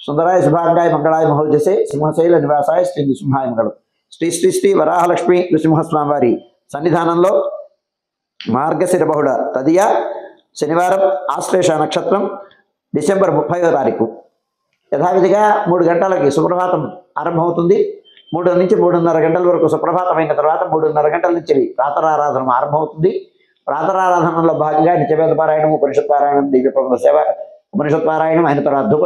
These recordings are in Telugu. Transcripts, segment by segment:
సుందరాయ శుభాంగాయ మంగళాయ మహోజసే సింహశైల నివాసాయ శ్రీ నృసింహాయ మంగళం. శ్రీ శ్రీ శ్రీ వరాహలక్ష్మి నృసింహస్వామి వారి సన్నిధానంలో మార్గశిర బహుళ తదియ శనివారం ఆశ్లేష నక్షత్రం డిసెంబర్ 30వ తారీఖు యథావిధిగా 3 గంటలకి సుప్రభాతం ఆరంభమవుతుంది. 3 నుంచి 3:30 గంటల వరకు సుప్రభాతం అయిన తర్వాత 3:30 గంటల నుంచి ప్రాతరారాధన ఆరంభమవుతుంది. ప్రాతరారాధనలో భాగంగా నిత్యవేద పారాయణం, ఉపనిషత్ పారాయణం, దివ్యప్రబంధ సేవ, ఉపనిషత్ పారాయణం అయిన తర్వాత ధూప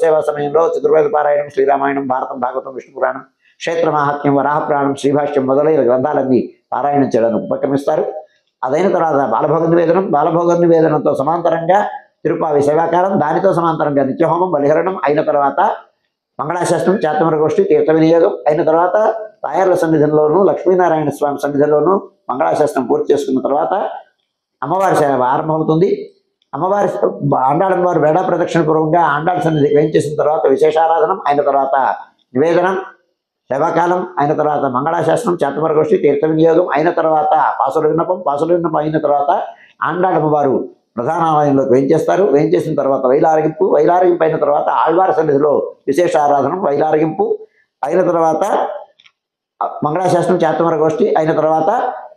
సేవ సమయంలో చతుర్వేద పారాయణం, శ్రీరామాయణం, భారతం, భాగవతం, విష్ణు పురాణం, క్షేత్ర మహాత్మ్యం, వరాహ పురాణం, శ్రీభాష్యం మొదలైన గ్రంథాలన్నీ పారాయణం చేయడానికి ఉపక్రమిస్తారు. అదైన తర్వాత బాలభోగ నివేదనంతో సమాంతరంగా తిరుపావి సేవాకాలం, దానితో సమాంతరంగా నిత్యహోమం, బలిహరణం అయిన తర్వాత మంగళాశాస్త్రం, చాతమర గోష్ఠి, తీర్థ వినియోగం అయిన తర్వాత తాయార్ల సన్నిధిలోనూ లక్ష్మీనారాయణ స్వామి సన్నిధిలోనూ మంగళాశాస్త్రం పూర్తి చేసుకున్న తర్వాత అమ్మవారి సేవ ఆరంభమవుతుంది. అమ్మవారి ఆండాళమ్మవారు వేడా ప్రదక్షిణ పూర్వకంగా ఆండాళ సన్నిధికి వేయించేసిన తర్వాత విశేషారాధనం అయిన తర్వాత నివేదనం, సేవాకాలం అయిన తర్వాత మంగళాశాస్త్రం, చాతమర గోష్ఠి, తీర్థ వినియోగం అయిన తర్వాత పాసుల విన్నపం అయిన తర్వాత ఆండాళమ్మవారు ప్రధానాలయంలోకి వేయించేస్తారు. వేయించేసిన తర్వాత వైలారగింపు అయిన తర్వాత ఆళ్వార సన్నిధిలో విశేష ఆరాధన, వైలారగింపు అయిన తర్వాత మంగళాశాస్త్రం, చాతమర గోష్ఠి అయిన తర్వాత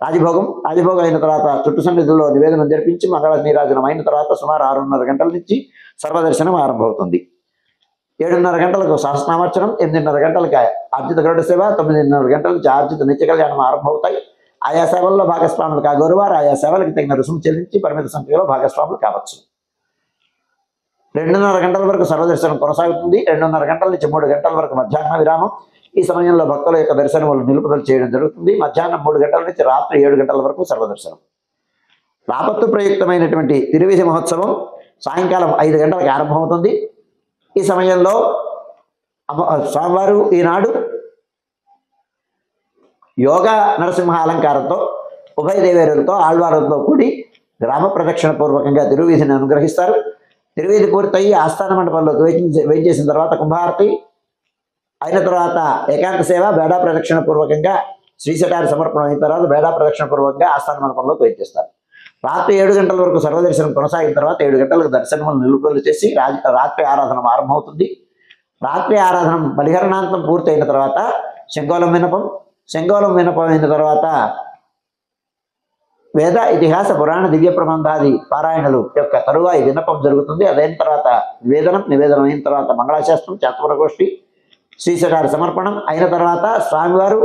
రాజభోగం అయిన తర్వాత చుట్టు సన్నిధిలో నివేదనం జరిపించి మంగళ నీరాజనం అయిన తర్వాత సుమారు 6:30 గంటల నుంచి సర్వదర్శనం ఆరంభమవుతుంది. 7:30 గంటలకు సహస్రనామార్చనం, 8:30 గంటలకి ఆర్జిత గరుడ సేవ, 9:30 గంటల నుంచి ఆర్జిత నిత్య కళ్యాణం ఆరంభమవుతాయి. ఆయా సేవల్లో భాగస్వాములు కాగోరువారు ఆయా సేవలకు తగిన రుసుము చెల్లించి పరిమిత సంఖ్యలో భాగస్వాములు కావచ్చు. 2:30 గంటల వరకు సర్వదర్శనం కొనసాగుతుంది. 2:30 గంటల నుంచి 3 గంటల వరకు మధ్యాహ్న విరామం. ఈ సమయంలో భక్తుల యొక్క దర్శనములు నిలుపుదల చేయడం జరుగుతుంది. మధ్యాహ్నం 3 గంటల నుంచి రాత్రి 7 గంటల వరకు సర్వదర్శనం. రాపత్తు ప్రయుక్తమైనటువంటి తిరువీధి మహోత్సవం సాయంకాలం 5 గంటలకు ఆరంభమవుతుంది. ఈ సమయంలో స్వామివారు ఈనాడు యోగా నరసింహ అలంకారంతో ఉభయ దేవేరులతో ఆళ్వారులతో కూడి గ్రామ ప్రదక్షిణ పూర్వకంగా తిరువీధిని అనుగ్రహిస్తారు. తిరువీధి పూర్తయి ఆస్థాన మండపంలోకి వేయించేసిన తర్వాత కుంభారతి అయిన తర్వాత ఏకాంత సేవ, బేడా ప్రదక్షిణ పూర్వకంగా శ్రీశటారి సమర్పణ అయిన తర్వాత బేడా ప్రదక్షిణ పూర్వకంగా ఆస్థాన మండపంలోకి వేయించేస్తారు. రాత్రి 7 గంటల వరకు సర్వదర్శనం కొనసాగిన తర్వాత 7 గంటలకు దర్శనములు నిలుపుదల చేసి రాత్రి ఆరాధన ఆరంభమవుతుంది. రాత్రి ఆరాధన బలిహరణాంతం పూర్తి అయిన తర్వాత శంగోలం విన్నపం అయిన తర్వాత వేద, ఇతిహాస, పురాణ, దివ్య ప్రబంధాది పారాయణలు యొక్క తరువాయి విన్నపం జరుగుతుంది. అదైన తర్వాత నివేదనం అయిన తర్వాత మంగళాశాస్త్రం, చాతమర గోష్ఠి, శ్రీశటారి సమర్పణం అయిన తర్వాత స్వామివారు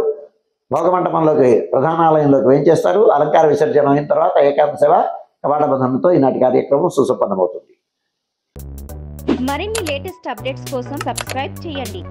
భోగమంటపంలోకి ప్రధానాలయంలోకి వేయించేస్తారు. అలంకార విసర్జన అయిన తర్వాత ఏకాంత సేవ, కవాట బంధనంతో ఈనాటి కార్యక్రమం సుసంపన్నమవుతుంది. మరిన్ని లేటెస్ట్ అప్డేట్స్ కోసం సబ్స్క్రైబ్ చేయండి.